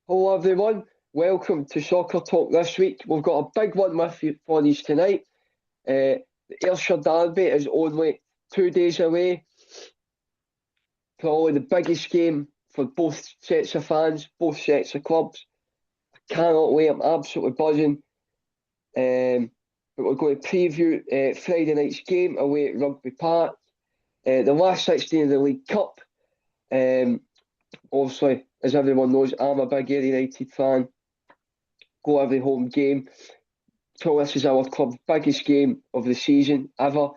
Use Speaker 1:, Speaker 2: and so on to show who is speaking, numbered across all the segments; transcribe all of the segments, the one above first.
Speaker 1: Hello everyone, welcome to Soccer Talk this week. We've got a big one with you for you tonight. The Ayrshire Derby is only 2 days away. Probably the biggest game for both sets of fans, both sets of clubs. I cannot wait, I'm absolutely buzzing. But we're going to preview Friday night's game away at Rugby Park. The last 16 of the League Cup. Obviously, as everyone knows, I'm a big Ayr United fan. Go every home game. So this is our club's biggest game of the season ever.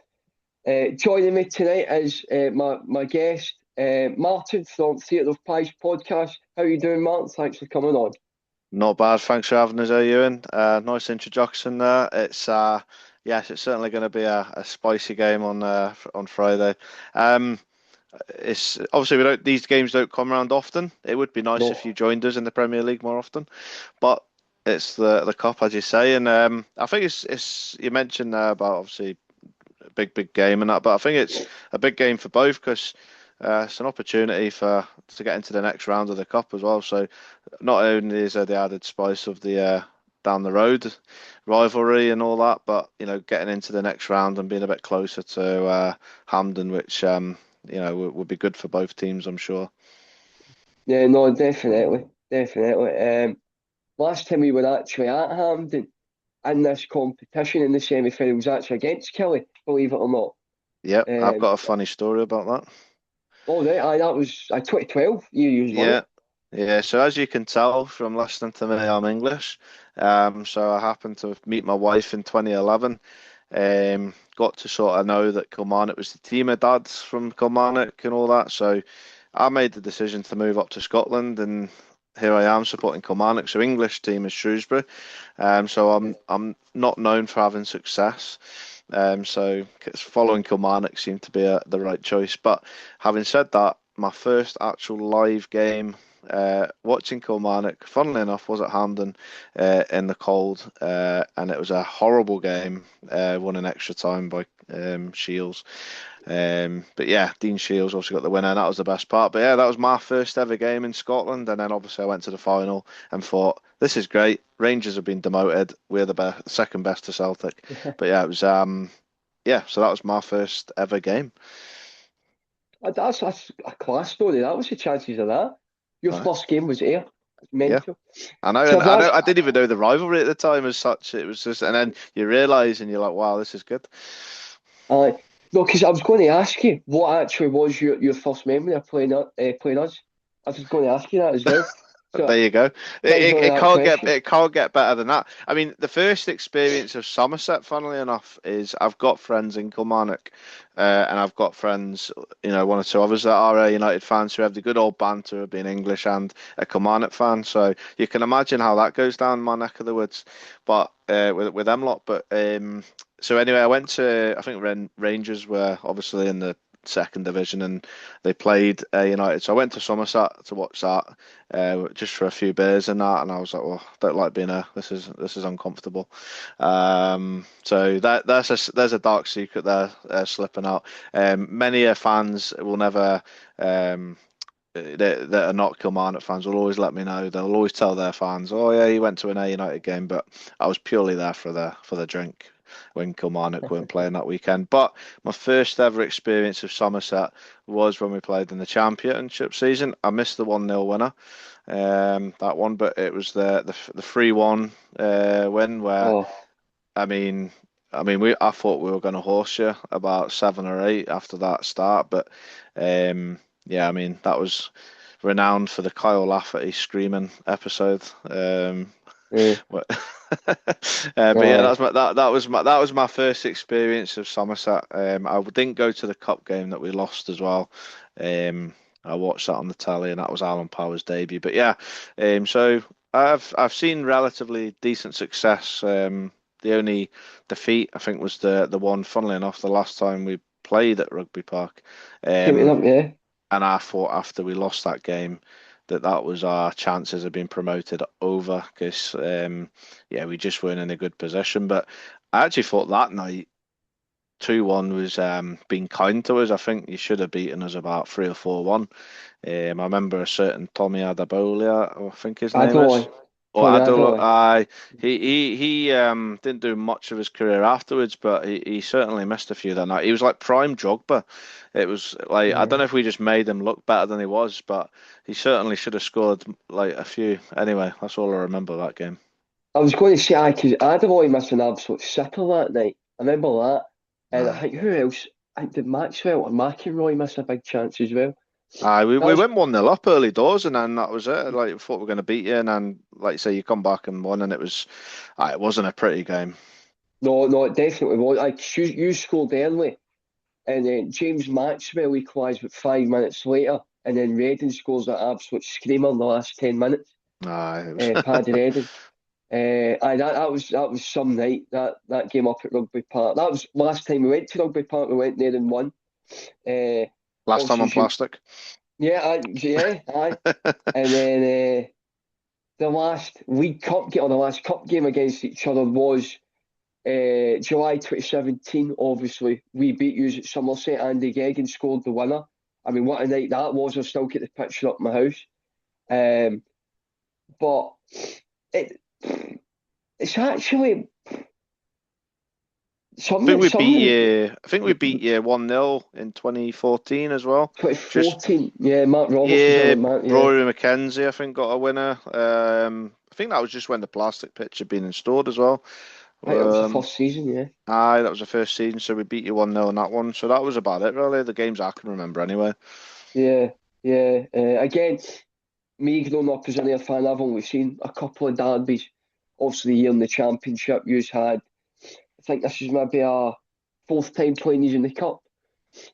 Speaker 1: Joining me tonight is my guest, Martin from Theatre of Pies podcast. How are you doing, Martin? Thanks for coming on.
Speaker 2: Not bad. Thanks for having us, Ewan. Nice introduction there. Yes, it's certainly going to be a spicy game on Friday. Um, it's obviously we don't these games don't come around often. It would be nice
Speaker 1: No,
Speaker 2: if you joined us in the Premier League more often, but it's the cup, as you say, and I think it's you mentioned there about obviously a big game and that, but I think it's a big game for both because it's an opportunity for to get into the next round of the cup as well. So not only is there the added spice of the down the road rivalry and all that, but getting into the next round and being a bit closer to Hampden, which would be good for both teams, I'm sure.
Speaker 1: yeah, no, definitely. Last time we were actually at Hampden in this competition in the semi-final was actually against Killie, believe it or not.
Speaker 2: Yep, I've
Speaker 1: Um,
Speaker 2: got a funny story about that.
Speaker 1: oh, right, that was 2012. You used won it.
Speaker 2: Yeah, yeah. So as you can tell from listening to me, I'm English. So I happened to meet my wife in 2011. Got to sort of know that Kilmarnock was the team of dads from Kilmarnock and all that. So I made the decision to move up to Scotland, and here I am supporting Kilmarnock. So English team is Shrewsbury. So I'm not known for having success. So following Kilmarnock seemed to be the right choice. But having said that, my first actual live game watching Kilmarnock, funnily enough, was at Hampden in the cold, and it was a horrible game, won in extra time by Shields. But yeah, Dean Shields also got the winner, and that was the best part. But yeah, that was my first ever game in Scotland, and then obviously I went to the final and thought, this is great. Rangers have been demoted. We're the best, second best to Celtic. But yeah, it was yeah. So that was my first ever game.
Speaker 1: That's a class story. That was the chances of that. Your
Speaker 2: Right.
Speaker 1: first game was Ayr. It's
Speaker 2: Yeah,
Speaker 1: mental.
Speaker 2: I know,
Speaker 1: So
Speaker 2: and
Speaker 1: I've asked,
Speaker 2: I didn't even know the rivalry at the time as such. It was just, and then you realise, and you're like, wow, this is good.
Speaker 1: uh, no, because I was going to ask you what actually was your first memory of playing us. I was going to ask you that as well.
Speaker 2: There
Speaker 1: So
Speaker 2: you go.
Speaker 1: leads on to
Speaker 2: It
Speaker 1: that question.
Speaker 2: can't get better than that. I mean, the first experience of Somerset, funnily enough, is I've got friends in Kilmarnock, and I've got friends, one or two others that are United fans who have the good old banter of being English and a Kilmarnock fan. So you can imagine how that goes down my neck of the woods. But with them lot. But so anyway, I went to I think Rangers were obviously in the second division and they played United. So I went to Somerset to watch that just for a few beers and that, and I was like, well, I don't like being a this is uncomfortable. So there's a dark secret there slipping out. Many fans will never. That are not Kilmarnock fans will always let me know. They'll always tell their fans, "Oh yeah, you went to an A United game," but I was purely there for the drink when Kilmarnock weren't playing that weekend. But my first ever experience of Somerset was when we played in the Championship season. I missed the 1-0 winner, that one, but it was the 3-1 win where
Speaker 1: Oh,
Speaker 2: I mean. I thought we were going to horse you about 7 or 8 after that start, but yeah, I mean, that was renowned for the Kyle Lafferty screaming episode.
Speaker 1: yeah,
Speaker 2: But but yeah,
Speaker 1: aye.
Speaker 2: that was my first experience of Somerset. I didn't go to the cup game that we lost as well. I watched that on the telly, and that was Alan Power's debut. But yeah, so I've seen relatively decent success. The only defeat I think was the one, funnily enough, the last time we played at Rugby Park.
Speaker 1: Keep it
Speaker 2: Um,
Speaker 1: up, yeah.
Speaker 2: and I thought after we lost that game that was our chances of being promoted over because yeah, we just weren't in a good position. But I actually thought that night. 2-1 was being kind to us. I think you should have beaten us about 3 or 4-1. I remember a certain Tommy Adabolia, I think his name is.
Speaker 1: Adelaide,
Speaker 2: Or
Speaker 1: Tommy
Speaker 2: Adol,
Speaker 1: Adelaide.
Speaker 2: he didn't do much of his career afterwards, but he certainly missed a few that night. He was like prime Drogba. It was like I don't
Speaker 1: Yeah.
Speaker 2: know if we just made him look better than he was, but he certainly should have scored like a few. Anyway, that's all I remember that game.
Speaker 1: I was going to say, because Adelaide missed an absolute sitter that night. I remember that. And I
Speaker 2: Aye.
Speaker 1: think who else? I think did Maxwell or McInroy miss a big chance as well.
Speaker 2: We
Speaker 1: That's
Speaker 2: went 1-0 up early doors, and then that was it. Like, we thought we were going to beat you, and then, like you say, you come back and won, and it wasn't a pretty game.
Speaker 1: no, it definitely was. Like you scored early, and then James Maxwell equalised about 5 minutes later, and then Redden scores that absolute screamer in the last 10 minutes.
Speaker 2: Aye,
Speaker 1: Paddy Redden. That was some night that game up at Rugby Park. That was last time we went to Rugby Park. We went there and won. Uh,
Speaker 2: last time
Speaker 1: Obviously,
Speaker 2: on plastic.
Speaker 1: yeah, aye. And then the last League Cup game or the last cup game against each other was July 2017. Obviously, we beat you at Somerset. Andy Geoghegan scored the winner. I mean, what a night that was! I still get the picture up in my house. Um, but it it's actually
Speaker 2: I think we beat you 1-0 in 2014 as well. Just
Speaker 1: 2014. Yeah, Mark Roberts was
Speaker 2: yeah,
Speaker 1: on the mat. Yeah,
Speaker 2: Rory McKenzie, I think, got a winner. I think that was just when the plastic pitch had been installed as well.
Speaker 1: I think that was the
Speaker 2: Um,
Speaker 1: first season. Yeah,
Speaker 2: that was the first season, so we beat you 1-0 in that one. So that was about it, really. The games I can remember anyway.
Speaker 1: yeah, yeah. Again, me growing up as an Ayr fan, I've only seen a couple of derbies. Obviously, the year in the championship, you had. I think this is maybe our fourth time playing these in the cup.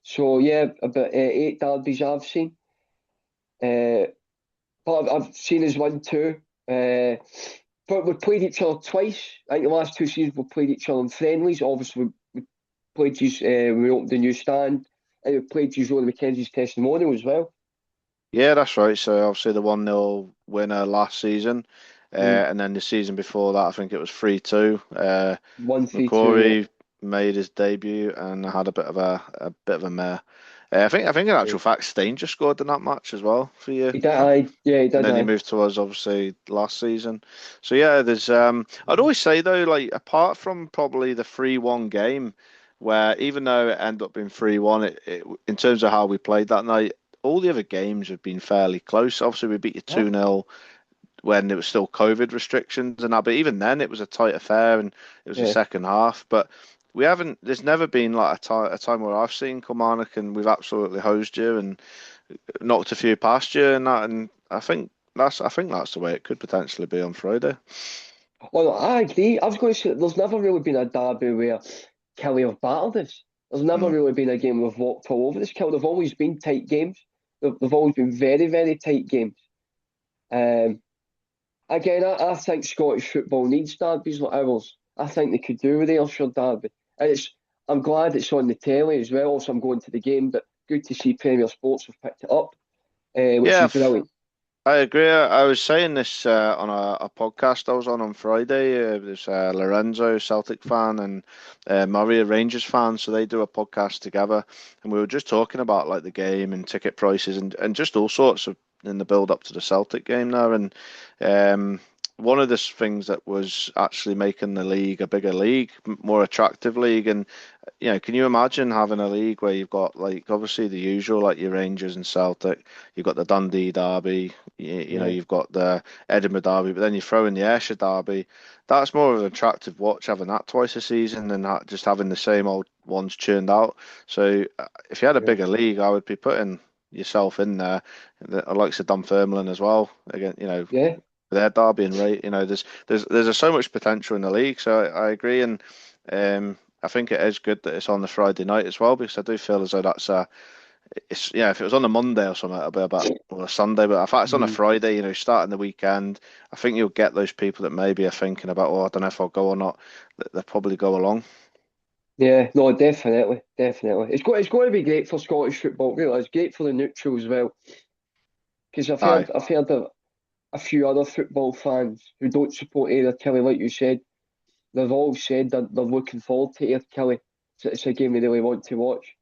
Speaker 1: So yeah, about 8 derbies I've seen. Uh, but I've seen us win two. But we played each other twice. I think the last 2 seasons we played each other in friendlies. Obviously, we played these when we opened the new stand. And we played these Rory McKenzie's testimonial as well.
Speaker 2: Yeah, that's right. So obviously the 1-0 winner last season.
Speaker 1: Mm.
Speaker 2: And then the season before that, I think it was 3-2.
Speaker 1: 1-3-2, yeah.
Speaker 2: McCrory made his debut and had a bit of a mare. I think in
Speaker 1: Yeah.
Speaker 2: actual fact, Stain just scored in that match as well for you.
Speaker 1: He did, yeah, he
Speaker 2: And
Speaker 1: did,
Speaker 2: then he
Speaker 1: aye.
Speaker 2: moved to us obviously last season. So yeah, there's I'd always say though, like apart from probably the 3-1 game, where even though it ended up being 3-1, in terms of how we played that night, all the other games have been fairly close. Obviously, we beat you
Speaker 1: Huh?
Speaker 2: 2-0 when it was still COVID restrictions and that. But even then, it was a tight affair and it was the
Speaker 1: Yeah.
Speaker 2: second half. But we haven't. There's never been like a time where I've seen Kilmarnock and we've absolutely hosed you and knocked a few past you and that. And I think that's the way it could potentially be on Friday.
Speaker 1: Well, I agree. I was going to say there's never really been a derby where Killie have battered us. There's never
Speaker 2: Mm.
Speaker 1: really been a game we've walked all over this. Killie, they've always been tight games. They've always been very, very tight games. Um, Again, I think Scottish football needs derbies like ours. I think they could do with the Ayrshire derby. And I'm glad it's on the telly as well. Also, I'm going to the game, but good to see Premier Sports have picked it up, which
Speaker 2: Yeah,
Speaker 1: is brilliant.
Speaker 2: I agree. I was saying this on a podcast I was on Friday. There's Lorenzo, Celtic fan, and Murray, a Rangers fan. So they do a podcast together, and we were just talking about like the game and ticket prices and just all sorts of in the build up to the Celtic game there. And one of the things that was actually making the league a bigger league, more attractive league, and can you imagine having a league where you've got like obviously the usual like your Rangers and Celtic, you've got the Dundee derby,
Speaker 1: Yeah,
Speaker 2: you've got the Edinburgh derby, but then you throw in the Ayrshire derby. That's more of an attractive watch having that twice a season than just having the same old ones churned out. So if you had a
Speaker 1: yeah,
Speaker 2: bigger league, I would be putting yourself in there. I like Sir Dunfermline as well. Again,
Speaker 1: yeah,
Speaker 2: their derby and rate. There's so much potential in the league. So I agree, and I think it is good that it's on the Friday night as well because I do feel as though if it was on a Monday or something, it'd be about or a Sunday. But in fact, it's on a
Speaker 1: mhm,
Speaker 2: Friday. Starting the weekend, I think you'll get those people that maybe are thinking about, oh, I don't know if I'll go or not. They'll probably go along.
Speaker 1: yeah. No, definitely, definitely. It's going to be great for Scottish football. Really, it's great for the neutral as well. Because
Speaker 2: Aye,
Speaker 1: I've heard a few other football fans who don't support either Kelly, like you said. They've all said that they're looking forward to Ayr Kelly. it's a game we really want to watch.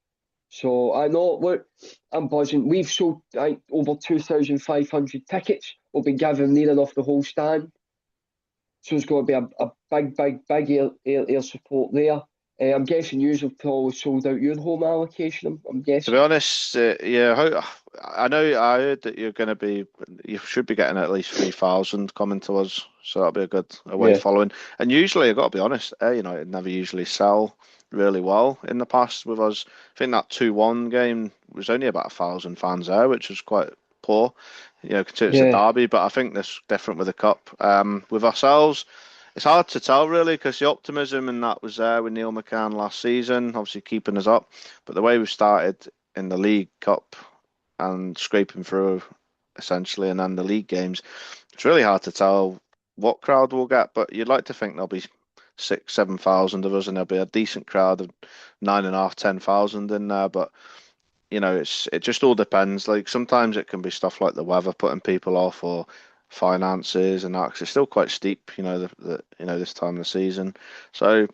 Speaker 1: So I know, look, I'm buzzing. We've sold over 2,500 tickets. We'll be gathering near enough the whole stand. So it's going to be a big air support there. I'm guessing you've probably sold out your home allocation. I'm
Speaker 2: To be
Speaker 1: guessing.
Speaker 2: honest, yeah, I heard that you should be getting at least 3,000 coming to us, so that'll be a good away
Speaker 1: Yeah,
Speaker 2: following. And usually, I got to be honest, United never usually sell really well in the past with us. I think that 2-1 game was only about 1,000 fans there, which was quite poor, considering it's a
Speaker 1: yeah,
Speaker 2: derby. But I think that's different with the cup. With ourselves. It's hard to tell really because the optimism and that was there with Neil McCann last season, obviously keeping us up. But the way we started in the League Cup and scraping through essentially, and then the league games, it's really hard to tell what crowd we'll get. But you'd like to think there'll be 6, 7,000 of us, and there'll be a decent crowd of 9.5, 10,000 in there. But it just all depends. Like sometimes it can be stuff like the weather putting people off, or finances and that. 'Cause it's still quite steep, this time of the season. So,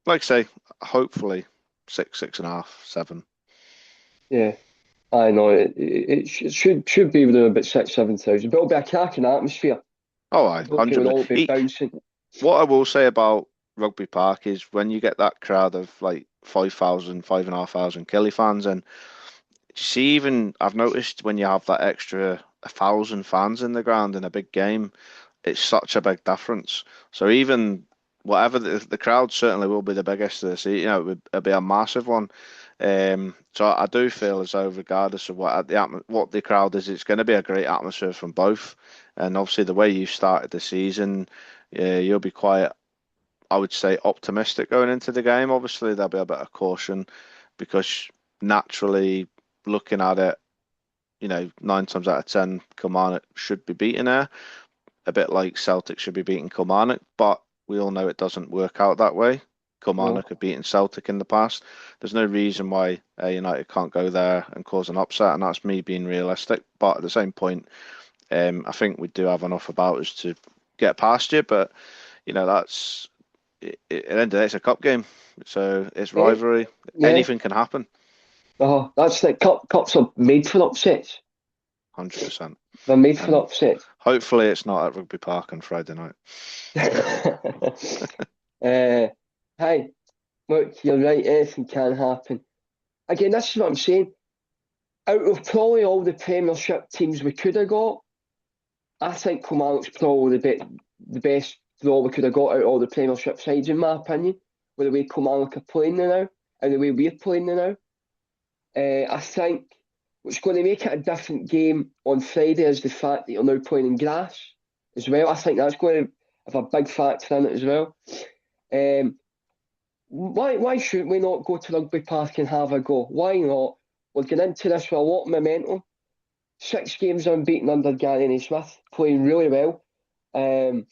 Speaker 2: like I say, hopefully 6, 6.5, 7.
Speaker 1: yeah. I know it should be within about 6, 7,000, but it'll be a cracking atmosphere.
Speaker 2: Oh, I
Speaker 1: Hopefully, we'll all be
Speaker 2: 100%.
Speaker 1: bouncing.
Speaker 2: What I will say about Rugby Park is when you get that crowd of like 5,000, 5,500 Killie fans, and see, even I've noticed when you have that extra 1,000 fans in the ground in a big game, it's such a big difference. So even whatever the crowd certainly will be the biggest of the season, it'll be a massive one. So I do feel as though regardless of what the crowd is, it's going to be a great atmosphere from both. And obviously the way you started the season, yeah, you'll be quite, I would say, optimistic going into the game. Obviously there'll be a bit of caution because naturally looking at it, 9 times out of 10, Kilmarnock should be beating there, a bit like Celtic should be beating Kilmarnock, but we all know it doesn't work out that way. Kilmarnock
Speaker 1: No,
Speaker 2: have beaten Celtic in the past. There's no reason why United can't go there and cause an upset, and that's me being realistic. But at the same point, I think we do have enough about us to get past you. But that's at the end of the day, it's a cup game, so it's
Speaker 1: yeah,
Speaker 2: rivalry.
Speaker 1: yeah.
Speaker 2: Anything can happen.
Speaker 1: That's like cups are made for upsets.
Speaker 2: 100%.
Speaker 1: They're made for
Speaker 2: And
Speaker 1: upsets.
Speaker 2: hopefully it's not at Rugby Park on Friday night.
Speaker 1: uh, hey, look, you're right. Anything can happen. Again, this is what I'm saying. Out of probably all the Premiership teams we could have got, I think Kilmarnock's probably the best draw we could have got out of all the Premiership sides, in my opinion, with the way Kilmarnock are playing now and the way we're playing now. I think what's going to make it a different game on Friday is the fact that you're now playing in grass as well. I think that's going to have a big factor in it as well. Um, why should we not go to Rugby Park and have a go? Why not? We're getting into this with a lot of momentum. 6 games unbeaten under Gary Smith, playing really well. Um,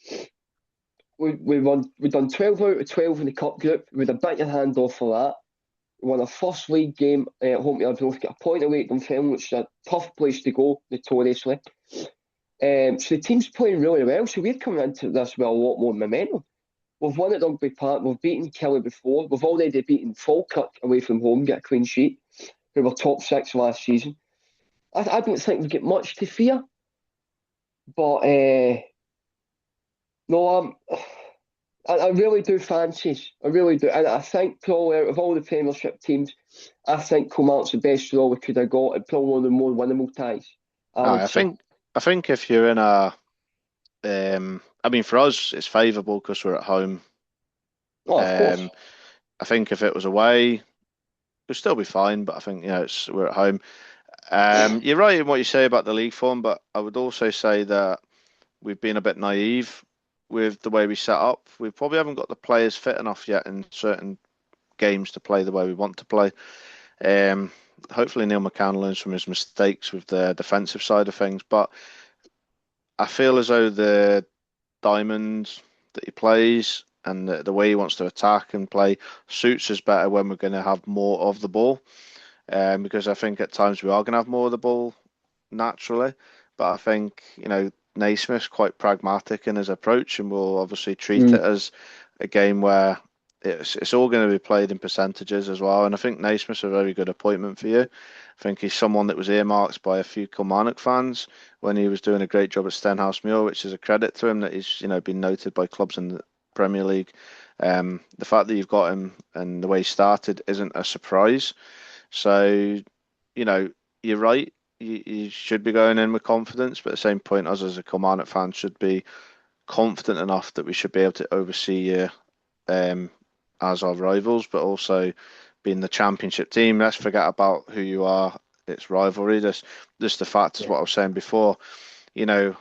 Speaker 1: we done 12 out of 12 in the cup group. With a bit your hand off for that. We won our first league game at home to Arbroath, got a point away at Dunfermline, which is a tough place to go, notoriously. So the team's playing really well. So we're coming into this with a lot more momentum. We've won at Rugby Park. We've beaten Killie before. We've already beaten Falkirk away from home, get a clean sheet, who were top 6 last season. I don't think we've got much to fear. But no, I really do fancy. I really do. And I think probably out of all the Premiership teams, I think Kilmarnock's the best draw we could have got and probably one of the more winnable ties, I
Speaker 2: Aye,
Speaker 1: would
Speaker 2: I
Speaker 1: say.
Speaker 2: think I think if you're in a I mean for us it's favourable because we're at home.
Speaker 1: Oh, of course.
Speaker 2: Um, I think if it was away, we'd still be fine. But I think we're at home. You're right in what you say about the league form, but I would also say that we've been a bit naive with the way we set up. We probably haven't got the players fit enough yet in certain games to play the way we want to play. Um, Hopefully Neil McCann learns from his mistakes with the defensive side of things, but I feel as though the diamonds that he plays and the way he wants to attack and play suits us better when we're going to have more of the ball. Because I think at times we are going to have more of the ball naturally. But I think, Naismith's quite pragmatic in his approach and will obviously treat it
Speaker 1: Mm,
Speaker 2: as a game where it's all going to be played in percentages as well. And I think Naismith's a very good appointment for you. I think he's someone that was earmarked by a few Kilmarnock fans when he was doing a great job at Stenhousemuir, which is a credit to him that he's been noted by clubs in the Premier League. The fact that you've got him and the way he started isn't a surprise. So, you're right. You should be going in with confidence, but at the same point, us as a Kilmarnock fan should be confident enough that we should be able to oversee you as our rivals, but also being the championship team. Let's forget about who you are. It's rivalry. Just the fact is what I was saying before. It's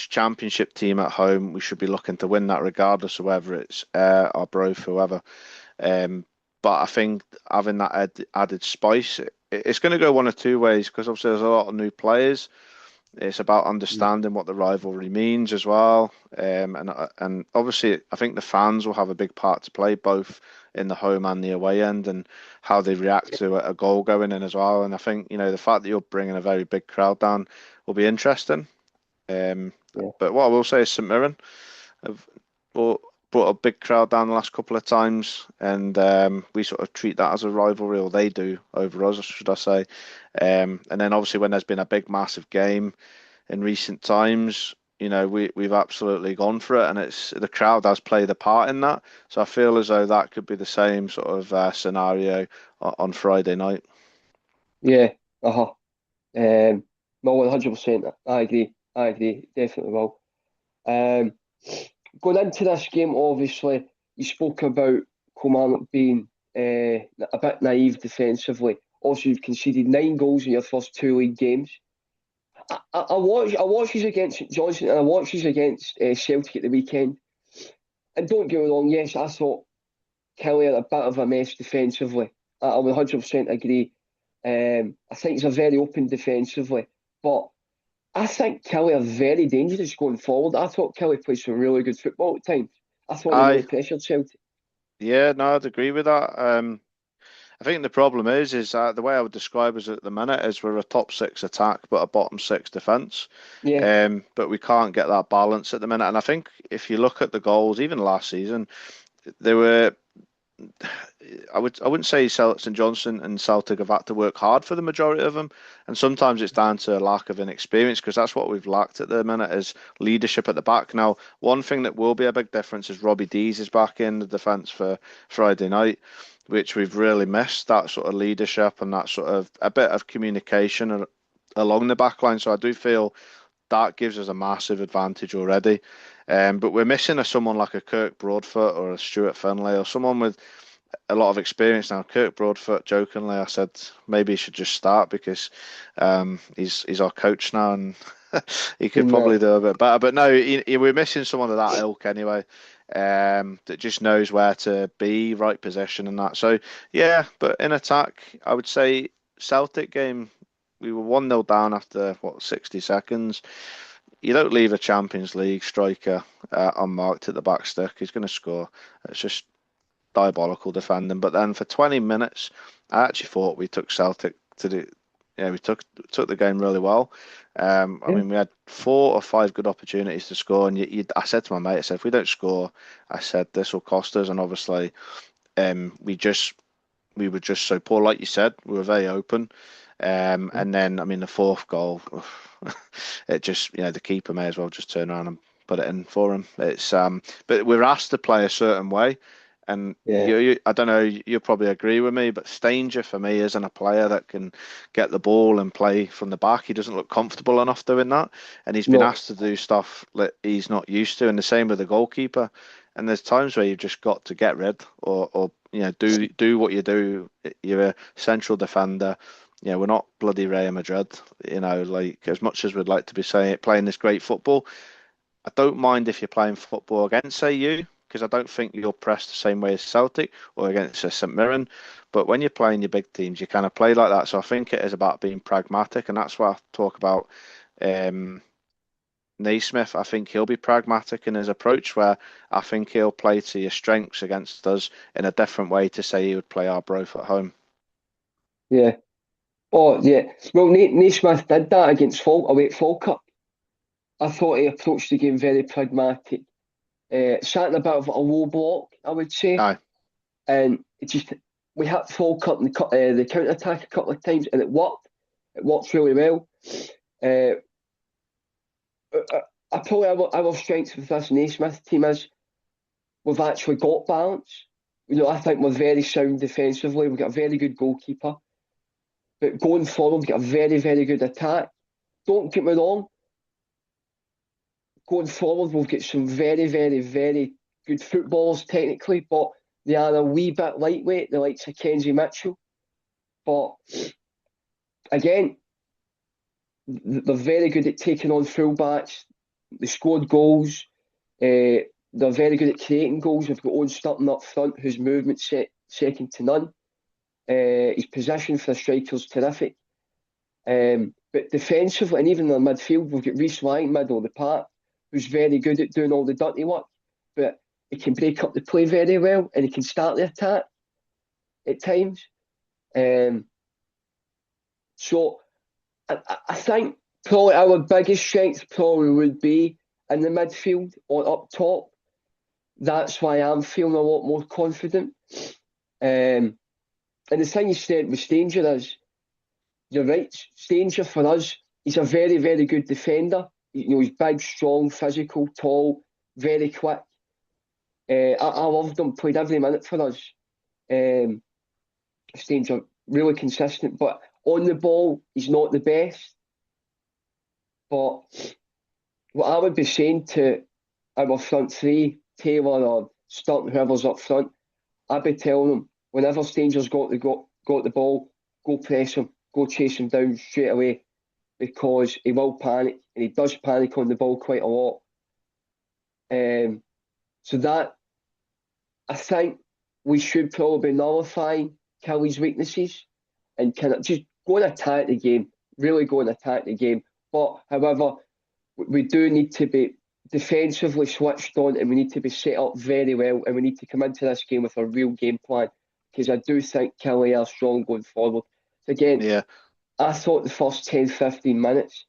Speaker 2: championship team at home. We should be looking to win that regardless of whether it's or Broth, whoever. But I think having that added spice, it's going to go one of two ways because obviously there's a lot of new players. It's about understanding what the rivalry means as well, and obviously I think the fans will have a big part to play both in the home and the away end, and how they react to a goal going in as well. And I think the fact that you're bringing a very big crowd down will be interesting. But what I will say is St Mirren have brought a big crowd down the last couple of times, and we sort of treat that as a rivalry, or they do over us, should I say. And then obviously when there's been a big, massive game in recent times, we've absolutely gone for it, and the crowd has played a part in that. So I feel as though that could be the same sort of scenario on Friday night.
Speaker 1: Yeah, no, 100%. I agree. Definitely will. Going into this game, obviously, you spoke about Kilmarnock being a bit naive defensively. Also, you've conceded 9 goals in your first 2 league games. I watched you against St Johnstone and I watched you against Celtic at the weekend. And don't get me wrong, yes, I thought Killie are a bit of a mess defensively. I would 100% agree. I think it's a very open defensively, but I think Killie are very dangerous going forward. I thought Killie played some really good football at times. I thought they really pressured Celtic.
Speaker 2: Yeah, no, I'd agree with that. I think the problem is the way I would describe us at the minute is we're a top 6 attack but a bottom 6 defence.
Speaker 1: Yeah.
Speaker 2: But we can't get that balance at the minute. And I think if you look at the goals, even last season, they were. I wouldn't say St Johnstone and Celtic have had to work hard for the majority of them, and sometimes it's down to a lack of inexperience because that's what we've lacked at the minute is leadership at the back. Now, one thing that will be a big difference is Robbie Dees is back in the defence for Friday night, which we've really missed, that sort of leadership and that sort of a bit of communication along the back line. So I do feel that gives us a massive advantage already. But we're missing someone like a Kirk Broadfoot or a Stuart Finlay or someone with a lot of experience now. Kirk Broadfoot, jokingly, I said maybe he should just start because he's our coach now and he could probably do a bit better. But no, we're missing someone of that ilk anyway, that just knows where to be, right position and that. So yeah, but in attack, I would say Celtic game, we were 1-0 down after 60 seconds. You don't leave a Champions League striker unmarked at the back stick. He's going to score. It's just diabolical defending. But then for 20 minutes, I actually thought we took Celtic to do. Yeah, we took the game really well. I mean, we had 4 or 5 good opportunities to score, and I said to my mate, I said, if we don't score, I said this will cost us. And obviously, we were just so poor. Like you said, we were very open. And then, I mean, the 4th goal, it just, the keeper may as well just turn around and put it in for him. It's but we're asked to play a certain way, and I don't know, you'll probably agree with me, but Stanger for me isn't a player that can get the ball and play from the back. He doesn't look comfortable enough doing that, and he's been asked to do stuff that he's not used to, and the same with the goalkeeper. And there's times where you've just got to get rid or do what you do. You're a central defender. We're not bloody Real Madrid, like as much as we'd like to be playing this great football. I don't mind if you're playing football against AU, because I don't think you'll press the same way as Celtic or against St Mirren. But when you're playing your big teams, you kind of play like that. So I think it is about being pragmatic, and that's why I talk about Naismith. I think he'll be pragmatic in his approach, where I think he'll play to your strengths against us in a different way to say he would play Arbroath at home.
Speaker 1: Yeah. Oh, yeah. Well, Naismith did that against away at Falkirk. I thought he approached the game very pragmatic. sat in a bit of a low block, I would say,
Speaker 2: Aye.
Speaker 1: and we had to fall cut the counter attack a couple of times, and it worked. It worked really well. Uh, Probably our strength with this Naismith team is we've actually got balance. I think we're very sound defensively. We've got a very good goalkeeper. But going forward, we've got a very, very good attack. Don't get me wrong. Going forward, we've got some very, very, very good footballers technically, but they are a wee bit lightweight, the likes of Kenzie Mitchell. But again, they're very good at taking on fullbacks. They scored goals. They're very good at creating goals. They've got Owen Sturton up front, whose movement's second to none. His position for the striker's terrific. But defensively, and even in the midfield, we've got Reece Lang, middle of the park, who's very good at doing all the dirty work. But he can break up the play very well, and he can start the attack at times. So I think probably our biggest strength probably would be in the midfield or up top. That's why I'm feeling a lot more confident. And the thing you said with Stanger is, you're right, Stanger for us, he's a very, very good defender. He's big, strong, physical, tall, very quick. I loved him, played every minute for us. Stanger, really consistent, but on the ball, he's not the best. But what I would be saying to our front three, Taylor or Sturton, whoever's up front, I'd be telling them, whenever Stanger's got the ball, go press him, go chase him down straight away, because he will panic, and he does panic on the ball quite a lot. So that, I think we should probably nullify Killie's weaknesses and kind of just go and attack the game, really go and attack the game. But however, we do need to be defensively switched on, and we need to be set up very well, and we need to come into this game with a real game plan, because I do think Killie are strong going forward. Again,
Speaker 2: Yeah.
Speaker 1: I thought the first 10, 15 minutes,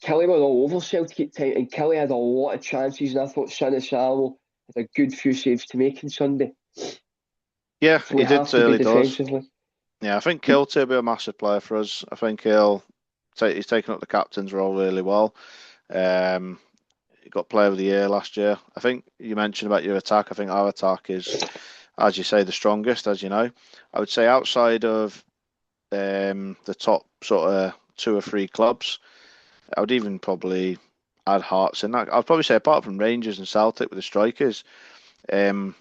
Speaker 1: Killie were all over Celtic time, and Killie had a lot of chances, and I thought Sinisalo had a good few saves to make on Sunday.
Speaker 2: Yeah,
Speaker 1: So we
Speaker 2: he did
Speaker 1: have to be
Speaker 2: really does.
Speaker 1: defensively.
Speaker 2: Yeah, I think Kiltie will be a massive player for us. I think he's taken up the captain's role really well. He got Player of the Year last year. I think you mentioned about your attack. I think our attack is, as you say, the strongest, as you know. I would say outside of the top sort of 2 or 3 clubs, I would even probably add Hearts in that. I'd probably say apart from Rangers and Celtic with the strikers, Tyrese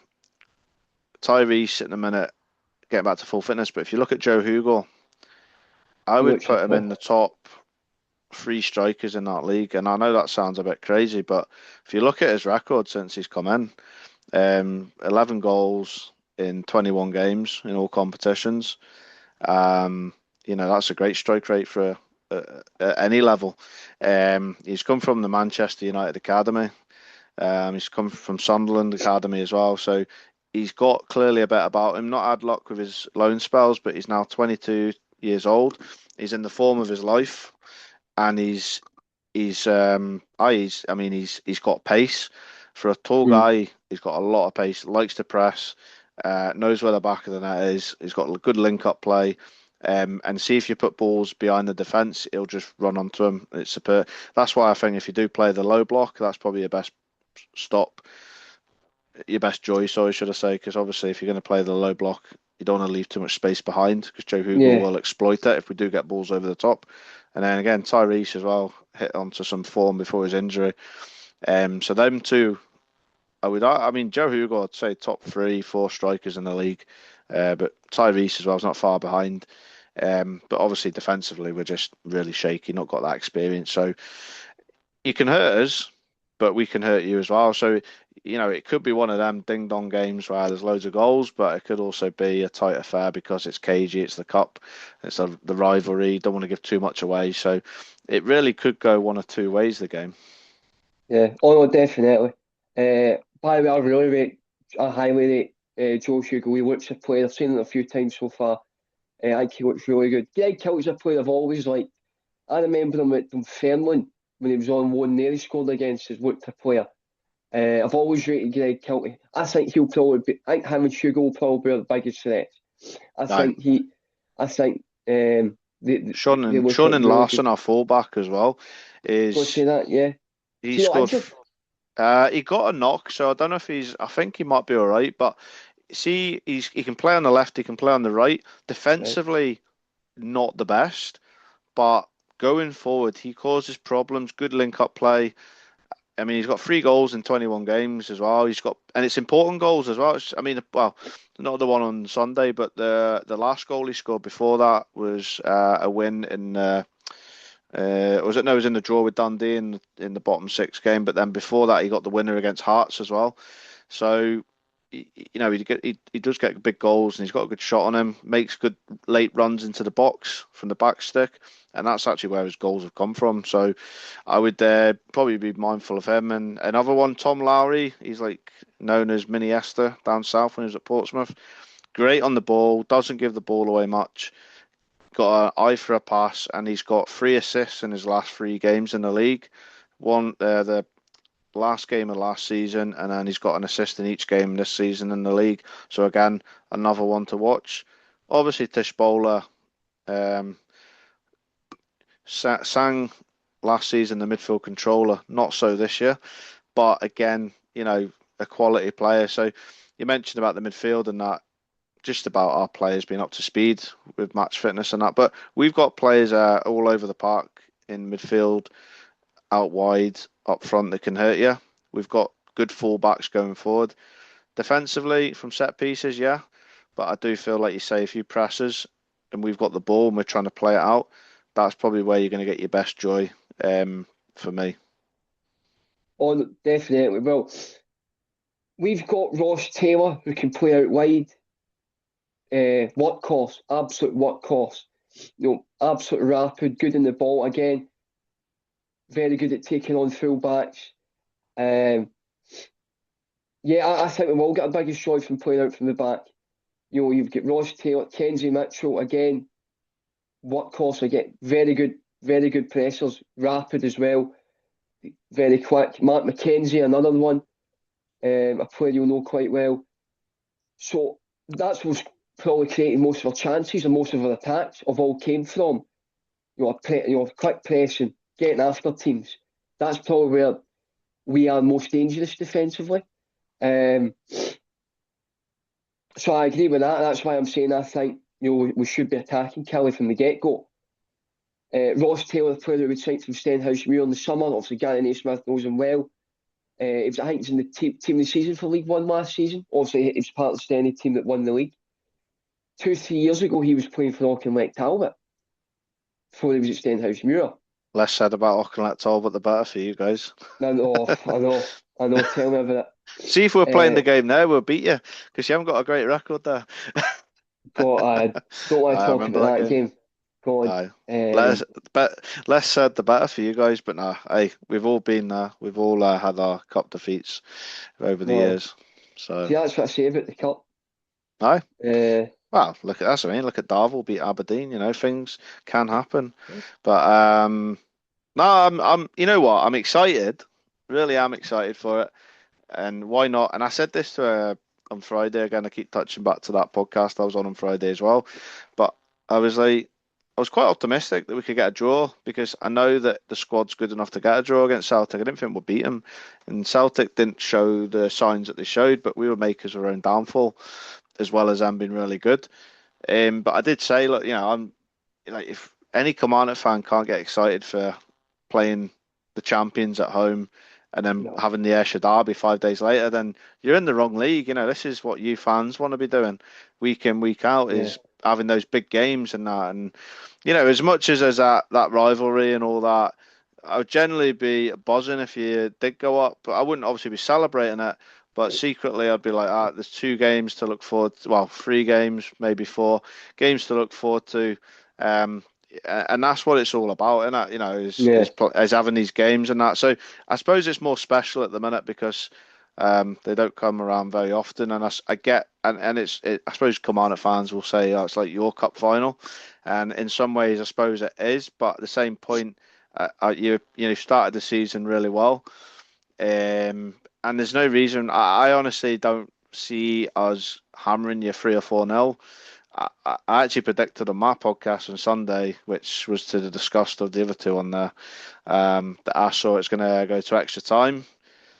Speaker 2: at the minute getting back to full fitness. But if you look at Joe Hugo, I would put him in the top 3 strikers in that league. And I know that sounds a bit crazy, but if you look at his record since he's come in, 11 goals in 21 games in all competitions. That's a great strike rate for at any level. He's come from the Manchester United Academy. He's come from Sunderland Academy as well. So he's got clearly a bit about him. Not had luck with his loan spells, but he's now 22 years old. He's in the form of his life, and he's got pace for a tall guy. He's got a lot of pace. Likes to press. Knows where the back of the net is. He's got a good link-up play. And see if you put balls behind the defence, he'll just run onto them. It's superb. That's why I think if you do play the low block, that's probably your best joy, sorry, should I say, because obviously if you're going to play the low block, you don't want to leave too much space behind, because Joe Hugo will exploit it if we do get balls over the top. And then again, Tyrese as well hit onto some form before his injury. So them two, Joe Hugo, I'd say top 3, 4 strikers in the league, but Tyrese as well is not far behind. But obviously defensively, we're just really shaky, not got that experience. So you can hurt us, but we can hurt you as well. So, it could be one of them ding-dong games where there's loads of goals, but it could also be a tight affair because it's cagey, it's the cup, it's the rivalry, don't want to give too much away. So it really could go one of 2 ways, the game.
Speaker 1: Yeah, no, definitely. By the way, I highly rate Joe Hugo. He looks a player. I've seen him a few times so far. I think he looks really good. Greg Kilt's a player I've always liked. I remember him at Dunfermline when he was on loan there. He scored against us, looked a player. I've always rated Greg Kiltie. I think he'll probably be. I think him and Hugo will probably be the biggest threats. I
Speaker 2: Aye.
Speaker 1: think he. I think they look
Speaker 2: Sean
Speaker 1: like
Speaker 2: and
Speaker 1: really good.
Speaker 2: Larson, our fullback as well,
Speaker 1: Go
Speaker 2: is
Speaker 1: say that, yeah.
Speaker 2: he
Speaker 1: Is he not
Speaker 2: scored.
Speaker 1: injured?
Speaker 2: He got a knock, so I don't know if he's. I think he might be all right, but see, he can play on the left, he can play on the right.
Speaker 1: Right.
Speaker 2: Defensively, not the best, but going forward, he causes problems. Good link-up play. I mean, he's got 3 goals in 21 games as well. He's got, and it's important goals as well. I mean, well, not the one on Sunday, but the last goal he scored before that was a win in. Was it? No, it was in the draw with Dundee in the bottom 6 game. But then before that, he got the winner against Hearts as well. So, he does get big goals, and he's got a good shot on him. Makes good late runs into the box from the back stick, and that's actually where his goals have come from. So, I would probably be mindful of him. And another one, Tom Lowry. He's like known as Mini Esther down south when he was at Portsmouth. Great on the ball, doesn't give the ball away much. Got an eye for a pass, and he's got 3 assists in his last 3 games in the league. One the last game of last season, and then he's got an assist in each game this season in the league. So again, another one to watch. Obviously, Tish Bowler um, sang last season the midfield controller, not so this year, but again, a quality player. So you mentioned about the midfield and that. Just about our players being up to speed with match fitness and that, but we've got players all over the park in midfield, out wide, up front that can hurt you. We've got good fullbacks going forward. Defensively, from set pieces, yeah. But I do feel like you say, if you presses and we've got the ball and we're trying to play it out, that's probably where you're going to get your best joy for me.
Speaker 1: Oh, definitely. Well, we've got Ross Taylor who can play out wide. Workhorse, absolute workhorse. Absolute rapid, good in the ball again. Very good at taking on fullbacks. Um, yeah, I think we will get a biggest joy from playing out from the back. You've got Ross Taylor, Kenzie Mitchell again, workhorse again, very good pressers, rapid as well, very quick. Mark McKenzie, another one, a player you'll know quite well. So that's what's probably created most of our chances and most of our attacks have all came from quick pressing, getting after teams. That's probably where we are most dangerous defensively. Um, so I agree with that. That's why I'm saying I think we should be attacking Killie from the get go. Ross Taylor, the player that we signed from Stenhousemuir in the summer, obviously Gary Naismith knows him well. I think he's in the team of the season for League One last season. Obviously, he was part of the Stenny team that won the league. 2-3 years ago, he was playing for Auchinleck Talbot before he was at Stenhousemuir.
Speaker 2: Less said about Auchinleck Talbot, the better for you guys.
Speaker 1: I know. Tell me about
Speaker 2: See, if we're playing the
Speaker 1: it.
Speaker 2: game now, we'll beat you because you haven't got a great record there.
Speaker 1: But I don't want to
Speaker 2: I
Speaker 1: talk
Speaker 2: remember
Speaker 1: about
Speaker 2: that
Speaker 1: that
Speaker 2: game.
Speaker 1: game. Go on.
Speaker 2: Aye. Less said, the better for you guys. But nah, hey, we've all been there. We've all had our cup defeats over the
Speaker 1: Well,
Speaker 2: years. So,
Speaker 1: see, that's what I say about the cup.
Speaker 2: aye.
Speaker 1: Uh,
Speaker 2: Well, look at that's what I mean. Look at Darvel beat Aberdeen. Things can happen. But no, I'm. You know what? I'm excited. Really, am excited for it. And why not? And I said this to her on Friday again. I keep touching back to that podcast I was on Friday as well. But I was like, I was quite optimistic that we could get a draw because I know that the squad's good enough to get a draw against Celtic. I didn't think we'd beat them. And Celtic didn't show the signs that they showed, but we were makers of our own downfall as well as them being really good. But I did say, look, I'm like, if any Kilmarnock fan can't get excited for playing the champions at home and then
Speaker 1: no.
Speaker 2: having the Ayrshire derby 5 days later, then you're in the wrong league. This is what you fans want to be doing week in, week out,
Speaker 1: Yeah.
Speaker 2: is having those big games and that. And as much as there's that rivalry and all that, I would generally be buzzing if you did go up, but I wouldn't obviously be celebrating it. But secretly, I'd be like, there's 2 games to look forward to. Well, 3 games, maybe 4 games to look forward to. And that's what it's all about, isn't it?
Speaker 1: Yeah.
Speaker 2: Is having these games and that. So I suppose it's more special at the minute because they don't come around very often. And I get, and I suppose Kilmarnock fans will say, oh, it's like your cup final, and in some ways, I suppose it is. But at the same point, you started the season really well. and there's no reason. I honestly don't see us hammering you 3 or 4 nil. I actually predicted on my podcast on Sunday, which was to the disgust of the other two on there, that I saw it's going to go to extra time.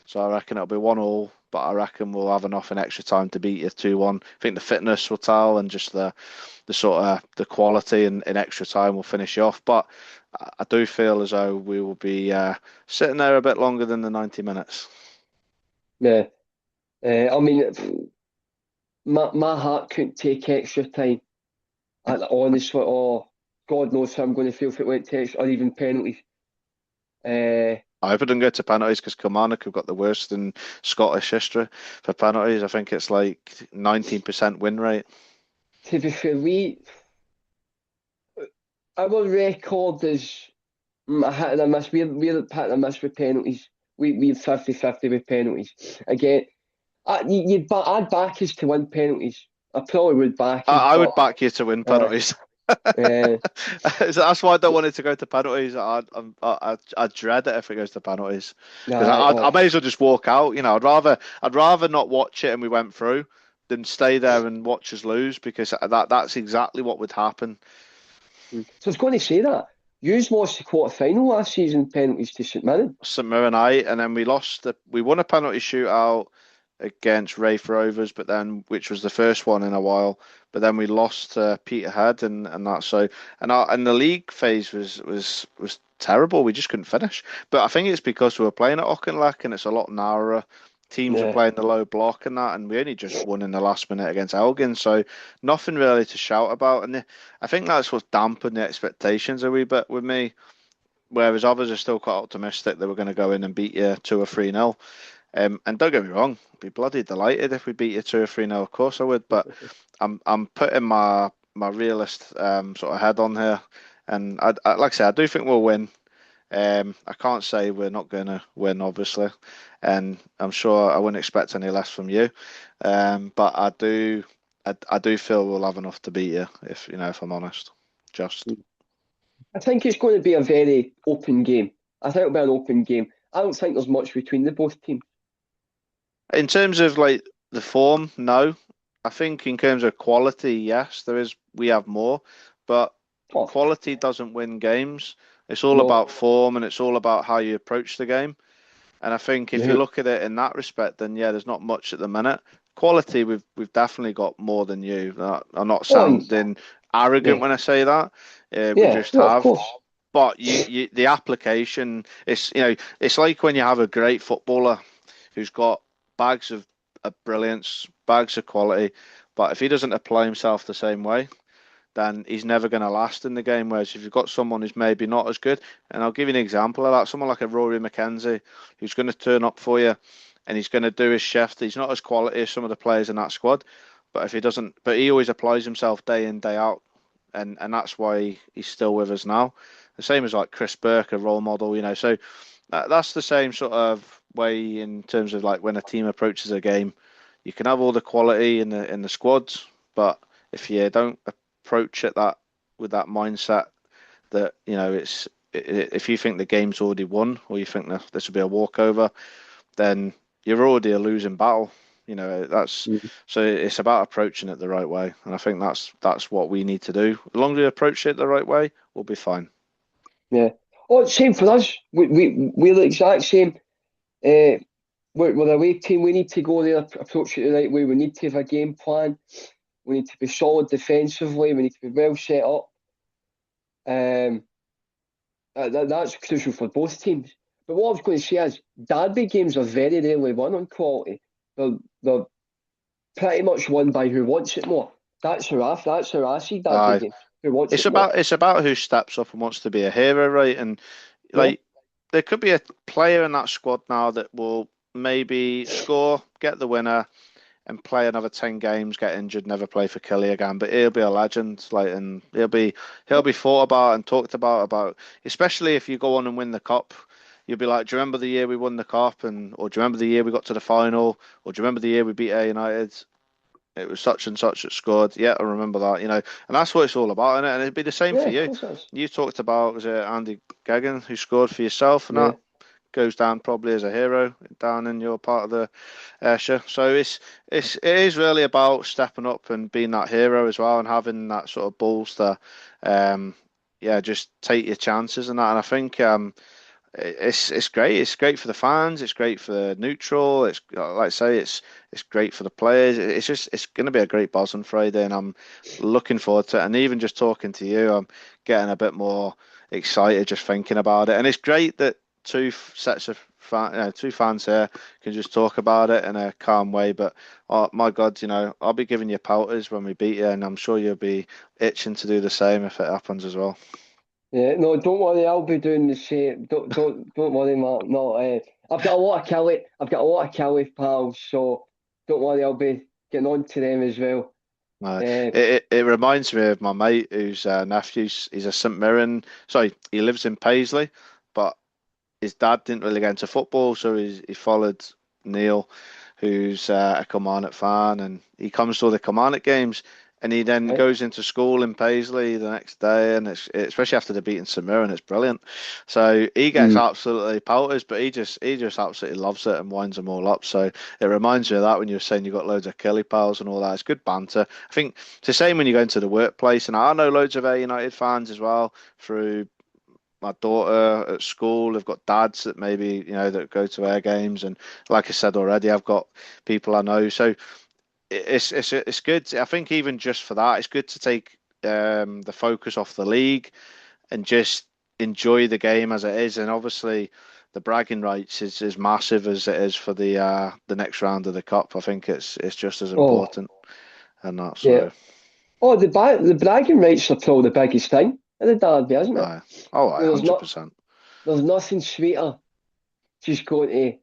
Speaker 2: So I reckon it'll be 1-1, but I reckon we'll have enough in extra time to beat you 2-1. I think the fitness will tell, and just the sort of the quality in extra time will finish you off. But I do feel as though we will be sitting there a bit longer than the 90 minutes.
Speaker 1: Yeah. I mean, my heart couldn't take extra time. Honestly, oh, God knows how I'm going to feel if it went to extra or even penalties.
Speaker 2: I hope it didn't go to penalties because Kilmarnock have got the worst in Scottish history for penalties. I think it's like 19% win rate.
Speaker 1: To be fair, our record is a hit and a miss. We're hit and a miss with penalties. We're 50-50 with penalties. Again, I'd back us to win penalties. I probably would back us,
Speaker 2: I
Speaker 1: but
Speaker 2: would back you to win penalties. That's why I don't want it to go to penalties. I dread it if it goes to penalties because I may as well just walk out. You know, I'd rather not watch it and we went through than stay there and watch us lose, because that's exactly what would happen.
Speaker 1: So I was going to say that. Yous lost the quarter final last season penalties to St Mirren.
Speaker 2: St Mirren, and then we won a penalty shootout against Raith Rovers, but then which was the first one in a while. But then we lost to Peterhead and that. So and the league phase was terrible. We just couldn't finish. But I think it's because we were playing at Auchinleck and it's a lot narrower. Teams are playing the low block and that, and we only just won in the last minute against Elgin. So nothing really to shout about. And I think that's what's dampened the expectations a wee bit with me. Whereas others are still quite optimistic that we're going to go in and beat you 2 or 3-0. And don't get me wrong, I'd be bloody delighted if we beat you 2 or 3-0. Of course I would, but I'm putting my realist sort of head on here, and I like I say, I do think we'll win. I can't say we're not going to win, obviously, and I'm sure I wouldn't expect any less from you. But I do feel we'll have enough to beat you, if I'm honest.
Speaker 1: I think it's going to be a very open game. I think it'll be an open game. I don't think there's much between the both teams.
Speaker 2: In terms of like the form, no. I think in terms of quality, yes, there is. We have more, but quality doesn't win games. It's all about form, and it's all about how you approach the game. And I think if you look at it in that respect, then yeah, there's not much at the minute. Quality, we've definitely got more than you. I'm not sounding arrogant when I say that. We just have. But the application, it's like when you have a great footballer who's got bags of brilliance, bags of quality, but if he doesn't apply himself the same way, then he's never going to last in the game. Whereas if you've got someone who's maybe not as good, and I'll give you an example of that, someone like a Rory McKenzie, who's going to turn up for you and he's going to do his shift. He's not as quality as some of the players in that squad, but if he doesn't, but he always applies himself day in, day out, and that's why he's still with us now. The same as like Chris Burke, a role model, so that's the same sort of way in terms of like when a team approaches a game. You can have all the quality in the squads, but if you don't approach it with that mindset that if you think the game's already won, or you think that this will be a walkover, then you're already a losing battle. So it's about approaching it the right way, and I think that's what we need to do. As long as we approach it the right way, we'll be fine.
Speaker 1: Yeah. Oh, same for us. We're the exact same. We're a away team. We need to go there, approach it the right way. We need to have a game plan. We need to be solid defensively. We need to be well set up. That's crucial for both teams. But what I was going to say is, derby games are very rarely won on quality. They're pretty much won by who wants it more. That's how I see derby games. Who wants it more.
Speaker 2: It's about who steps up and wants to be a hero, right? And there could be a player in that squad now that will maybe score, get the winner, and play another 10 games, get injured, never play for Killie again. But he'll be a legend, and he'll be thought about and talked about, especially if you go on and win the cup. You'll be like, do you remember the year we won the cup, or do you remember the year we got to the final, or do you remember the year we beat Ayr United? It was such and such that scored. Yeah, I remember that, and that's what it's all about, isn't it? And it'd be the same for you. You talked about, was it Andy Gagan who scored for yourself and that? goes down probably as a hero down in your part of the Ayrshire. So it is really about stepping up and being that hero as well, and having that sort of balls to, yeah, just take your chances and that. And I think it's great. It's great for the fans. It's great for the neutral. It's like I say, it's great for the players. It's just it's going to be a great buzz on Friday, and I'm looking forward to it. And even just talking to you, I'm getting a bit more excited just thinking about it. And it's great that sets of two fans here can just talk about it in a calm way. But oh my God, I'll be giving you powders when we beat you, and I'm sure you'll be itching to do the same if it happens as well.
Speaker 1: Yeah, no, don't worry. I'll be doing the same. Don't worry, Mark. No, I've got a lot of Killie. I've got a lot of Killie pals, so don't worry. I'll be getting on to them as well.
Speaker 2: No,
Speaker 1: Uh,
Speaker 2: it reminds me of my mate whose nephew's he's a St Mirren. Sorry, he lives in Paisley, but his dad didn't really get into football, so he followed Neil, who's a Kilmarnock fan, and he comes to all the Kilmarnock games, and he then
Speaker 1: right.
Speaker 2: goes into school in Paisley the next day, and especially after the beating St Mirren, it's brilliant. So he gets
Speaker 1: Mm.
Speaker 2: absolutely pelters, but he just absolutely loves it and winds them all up. So it reminds me of that when you were saying you got loads of Killie pals and all that. It's good banter. I think it's the same when you go into the workplace, and I know loads of Ayr United fans as well through my daughter at school. They've got dads that maybe that go to Air games, and like I said already, I've got people I know. So it's good. I think even just for that, it's good to take the focus off the league and just enjoy the game as it is. And obviously, the bragging rights is as massive as it is for the next round of the cup. I think it's just as
Speaker 1: Oh,
Speaker 2: important, and that.
Speaker 1: yeah.
Speaker 2: So,
Speaker 1: Oh, the bragging rights are probably the biggest thing in the derby, isn't it?
Speaker 2: aye, oh, aye,
Speaker 1: There's not.
Speaker 2: 100%.
Speaker 1: There's nothing sweeter. Just going to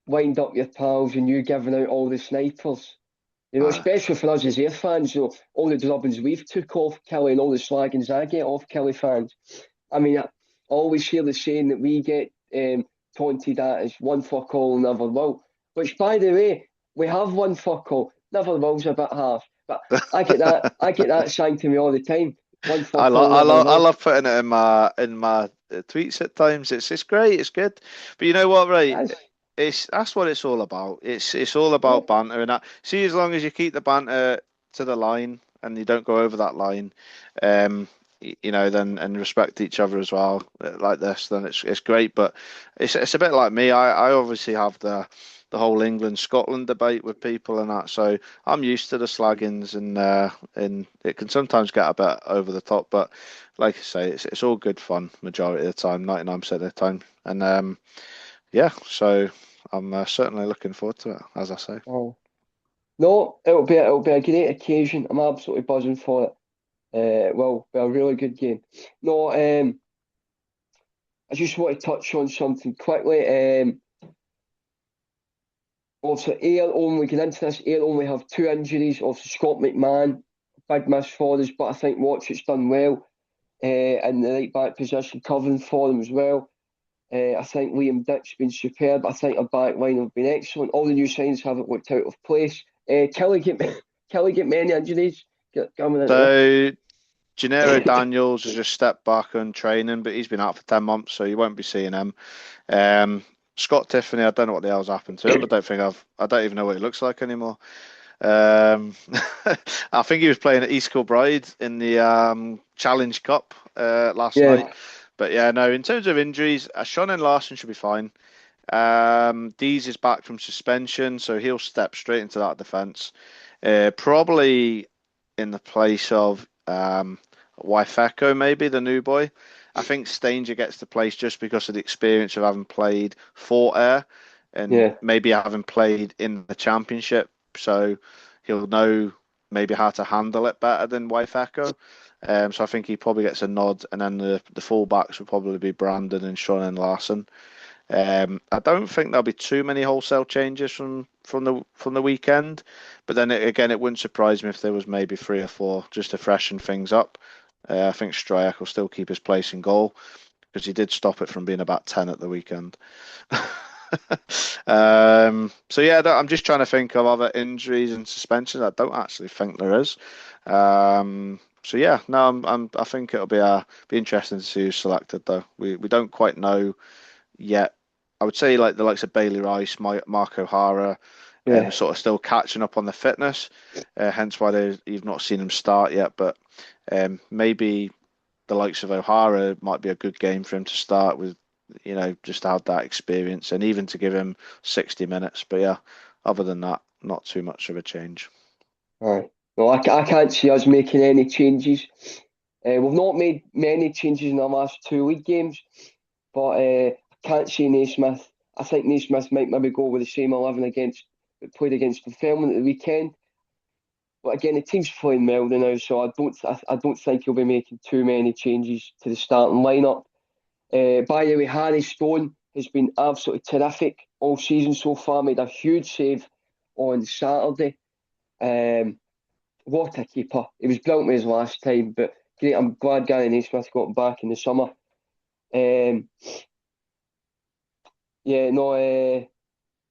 Speaker 1: wind up your pals and you giving out all the snipers.
Speaker 2: Aye.
Speaker 1: Especially for us as Air fans, all the drubbings we've took off Killie and all the slaggings I get off Killie fans. I mean, I always hear the saying that we get taunted at is one fuck all, never will. Which, by the way, we have one fuck all, never will's a bit harsh. But I get that saying to me all the time. One
Speaker 2: I
Speaker 1: fuck
Speaker 2: love
Speaker 1: all,
Speaker 2: I
Speaker 1: never
Speaker 2: love I
Speaker 1: will.
Speaker 2: love putting it in my tweets at times. It's great. It's good. But you know what, right?
Speaker 1: That's
Speaker 2: That's what it's all about. It's all
Speaker 1: yeah,
Speaker 2: about banter and that. See, as long as you keep the banter to the line and you don't go over that line, then and respect each other as well, like this, then it's great. But it's a bit like me. I obviously have the whole England Scotland debate with people and that, so I'm used to the slaggings and it can sometimes get a bit over the top. But like I say, it's all good fun majority of the time, 99% of the time, and yeah, so I'm certainly looking forward to it, as I say.
Speaker 1: oh. No, it'll be a great occasion. I'm absolutely buzzing for it. Well, be a really good game. No, I just want to touch on something quickly. Also, Ayr only get into this. Ayr only have two injuries. Also, Scott McMahon, big miss for us, but I think Watchett's done well in the right back position, covering for them as well. I think Liam Dick's been superb. I think our back line have been excellent. All the new signs haven't looked out of place. Kelly get Kelly get many injuries coming into this.
Speaker 2: So Gennaro Daniels has just stepped back on training, but he's been out for 10 months, so you won't be seeing him. Um, Scott Tiffany, I don't know what the hell's happened to him. I don't even know what he looks like anymore. Um, I think he was playing at East Kilbride in the Challenge Cup last night.
Speaker 1: Yeah,
Speaker 2: But yeah, no, in terms of injuries, Shannon Larson should be fine. Dees is back from suspension, so he'll step straight into that defence. Probably in the place of Waifeko, maybe the new boy. I think Stanger gets the place just because of the experience of having played for Air and
Speaker 1: yeah.
Speaker 2: maybe having played in the championship. So he'll know maybe how to handle it better than Waifeko. So I think he probably gets a nod, and then the fullbacks will probably be Brandon and Sean and Larson. I don't think there'll be too many wholesale changes from the weekend, but then again, it wouldn't surprise me if there was maybe three or four just to freshen things up. I think Stryak will still keep his place in goal because he did stop it from being about 10 at the weekend. So yeah, I'm just trying to think of other injuries and suspensions. I don't actually think there is. So yeah, no, I think it'll be interesting to see who's selected though. We don't quite know yet I would say like the likes of Bailey Rice, Mark O'Hara,
Speaker 1: Yeah,
Speaker 2: sort of still catching up on the fitness. Hence why you've not seen him start yet. But maybe the likes of O'Hara might be a good game for him to start with, just to have that experience and even to give him 60 minutes. But yeah, other than that, not too much of a change.
Speaker 1: aye. No, I can't see us making any changes. We've not made many changes in the last two league games, but I can't see Naismith. I think Naismith might maybe go with the same 11 that played against the Fairmont at the weekend. But again, the team's playing well now, so I don't think he'll be making too many changes to the starting lineup. By the way, Harry Stone has been absolutely terrific all season so far. Made a huge save on Saturday. What a keeper! He was brilliant with his last time, but great. I'm glad Gary Naismith got him back in the summer. Um, yeah, no,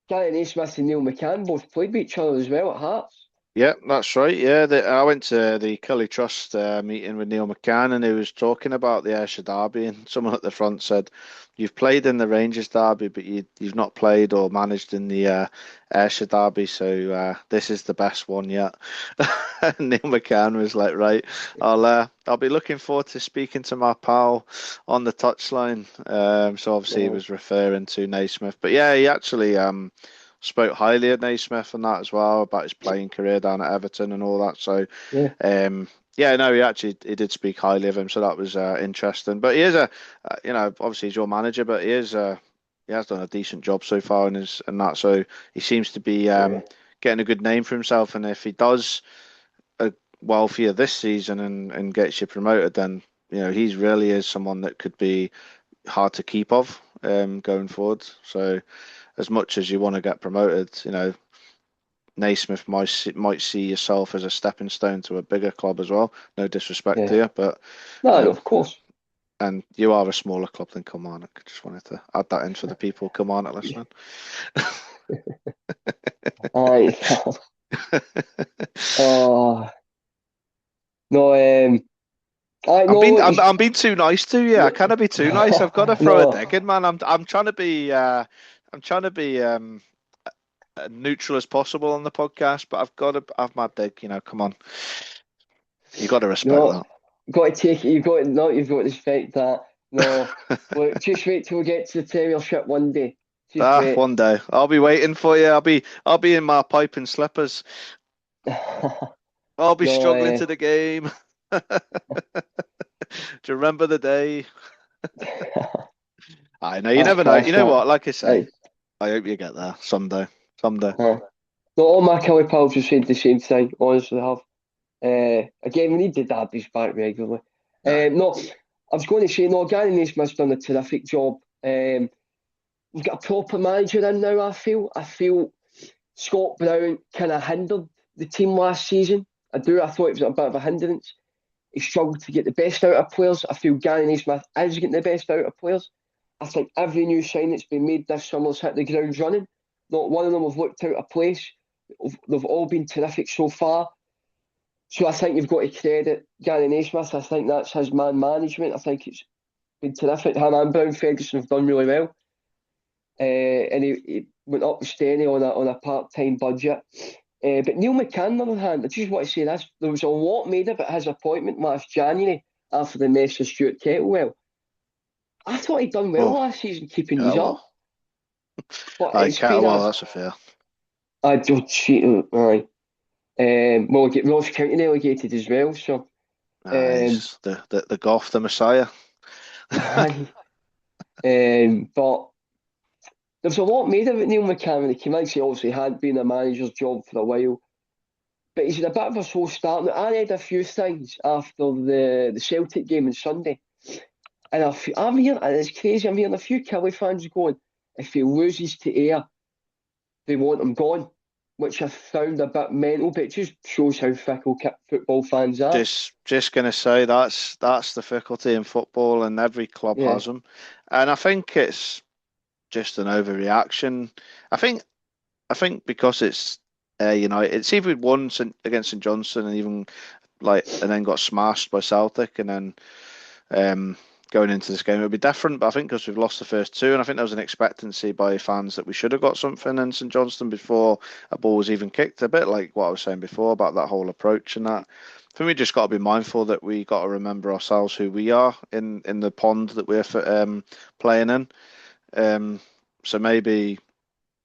Speaker 1: Gary Naismith and Neil McCann both played with each other as well at Hearts.
Speaker 2: Yeah, that's right. Yeah, I went to the Killie Trust meeting with Neil McCann, and he was talking about the Ayrshire Derby, and someone at the front said, "You've played in the Rangers Derby, but you've not played or managed in the Ayrshire Derby, so this is the best one yet." And Neil McCann was like, "Right, I'll be looking forward to speaking to my pal on the touchline." So obviously he
Speaker 1: Yeah,
Speaker 2: was referring to Naismith, but yeah, he actually spoke highly of Naismith and that as well about his playing career down at Everton and all that. So,
Speaker 1: yeah,
Speaker 2: yeah, no, he did speak highly of him, so that was interesting. But he is obviously he's your manager, but he has done a decent job so far in his and that. So he seems to be
Speaker 1: yeah,
Speaker 2: getting a good name for himself. And if he does well for you this season and gets you promoted, then he's really is someone that could be hard to keep of going forward. So as much as you want to get promoted, Naismith might see yourself as a stepping stone to a bigger club as well. No disrespect to
Speaker 1: yeah.
Speaker 2: you, but
Speaker 1: No, no,
Speaker 2: um,
Speaker 1: of course.
Speaker 2: and you are a smaller club than Kilmarnock. Just wanted to add that in for the people Kilmarnock listening.
Speaker 1: Aye. Oh no, I know
Speaker 2: I'm being too nice to you. I can't be too nice. I've got to throw a
Speaker 1: no,
Speaker 2: dig in, man. I'm trying to be neutral as possible on the podcast, but I've got to have my dig. Come on, you got to respect
Speaker 1: no.
Speaker 2: that.
Speaker 1: Got to take it. You've got to respect that. No, look, just wait till we get to the Premiership one day. Just wait.
Speaker 2: One day I'll be waiting for you. I'll be in my pipe and slippers. I'll be
Speaker 1: No,
Speaker 2: struggling to the game. Do you remember the day? I know you never know. You
Speaker 1: that's
Speaker 2: know
Speaker 1: not.
Speaker 2: what? Like I say,
Speaker 1: Aye,
Speaker 2: I hope you get there someday. Someday.
Speaker 1: no, all my Kelly pals have said the same thing. Honestly, have. Again, we need the derbies back regularly.
Speaker 2: No.
Speaker 1: No, I was going to say no. Gary Naismith's done a terrific job. We've got a proper manager in now. I feel Scott Brown kind of hindered the team last season. I do. I thought it was a bit of a hindrance. He struggled to get the best out of players. I feel Gary Naismith is getting the best out of players. I think every new sign that's been made this summer's hit the ground running. Not one of them have looked out of place. They've all been terrific so far. So I think you've got to credit Gary Naismith. I think that's his man management. I think it's been terrific. Him and Brown Ferguson have done really well. And he went up with Stenny on a part-time budget. But Neil McCann, on the other hand, I just want to say this: there was a lot made about his appointment last January after the mess with Stuart Kettlewell. I thought he'd done well
Speaker 2: Oh,
Speaker 1: last season keeping
Speaker 2: yeah,
Speaker 1: these up,
Speaker 2: well.
Speaker 1: but
Speaker 2: I
Speaker 1: it's been
Speaker 2: can't. Well, that's a fair.
Speaker 1: I don't cheat. Aye. Well, we get Ross County relegated as well, so um,
Speaker 2: He's the Goth, the Messiah.
Speaker 1: aye. But there's a lot made of it. Neil McCann when he came in. He obviously had been a manager's job for a while. But he's had a bit of a slow start. Now, I read a few things after the Celtic game on Sunday. And I'm hearing, and it's crazy, I'm hearing a few Killie fans going, if he loses to Ayr, they want him gone, which I found a bit mental, but it just shows how fickle football fans are.
Speaker 2: Just gonna say that's the difficulty in football, and every club
Speaker 1: Yeah,
Speaker 2: has them. And I think it's just an overreaction. I think I think because it's United, it's even won against St Johnstone and even and then got smashed by Celtic, and then going into this game. It'll be different, but I think because we've lost the first two, and I think there was an expectancy by fans that we should have got something in St Johnstone before a ball was even kicked. A bit like what I was saying before about that whole approach and that. I think we just got to be mindful that we got to remember ourselves who we are in the pond that we're playing in. So maybe